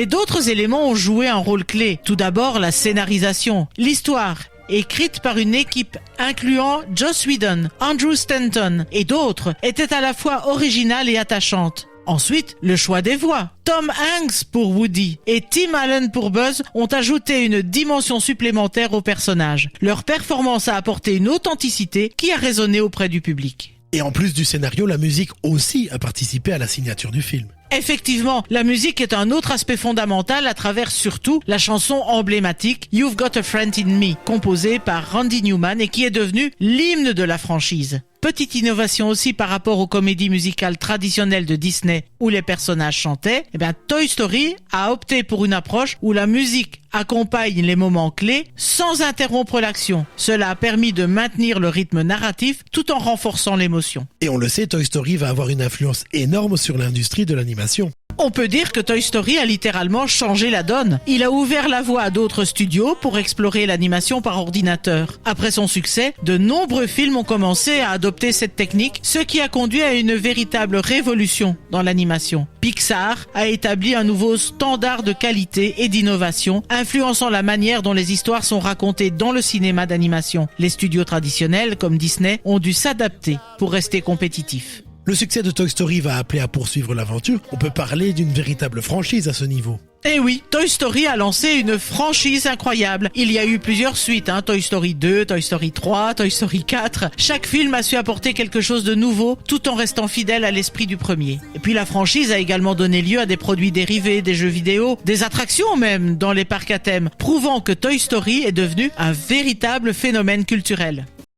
Et d'autres éléments ont joué un rôle clé. Tout d'abord, la scénarisation, l'histoire, écrite par une équipe incluant Joss Whedon, Andrew Stanton et d'autres, était à la fois originale et attachante. Ensuite, le choix des voix. Tom Hanks pour Woody et Tim Allen pour Buzz ont ajouté une dimension supplémentaire au personnage. Leur performance a apporté une authenticité qui a résonné auprès du public. Et en plus du scénario, la musique aussi a participé à la signature du film. Effectivement, la musique est un autre aspect fondamental à travers surtout la chanson emblématique You've Got a Friend in Me, composée par Randy Newman et qui est devenue l'hymne de la franchise. Petite innovation aussi par rapport aux comédies musicales traditionnelles de Disney où les personnages chantaient, Toy Story a opté pour une approche où la musique accompagne les moments clés sans interrompre l'action. Cela a permis de maintenir le rythme narratif tout en renforçant l'émotion. Et on le sait, Toy Story va avoir une influence énorme sur l'industrie de l'animation. On peut dire que Toy Story a littéralement changé la donne. Il a ouvert la voie à d'autres studios pour explorer l'animation par ordinateur. Après son succès, de nombreux films ont commencé à adopter cette technique, ce qui a conduit à une véritable révolution dans l'animation. Pixar a établi un nouveau standard de qualité et d'innovation, influençant la manière dont les histoires sont racontées dans le cinéma d'animation. Les studios traditionnels, comme Disney, ont dû s'adapter pour rester compétitifs. Le succès de Toy Story va appeler à poursuivre l'aventure. On peut parler d'une véritable franchise à ce niveau. Eh oui, Toy Story a lancé une franchise incroyable. Il y a eu plusieurs suites, Toy Story 2, Toy Story 3, Toy Story 4. Chaque film a su apporter quelque chose de nouveau, tout en restant fidèle à l'esprit du premier. Et puis la franchise a également donné lieu à des produits dérivés, des jeux vidéo, des attractions même dans les parcs à thème, prouvant que Toy Story est devenu un véritable phénomène culturel.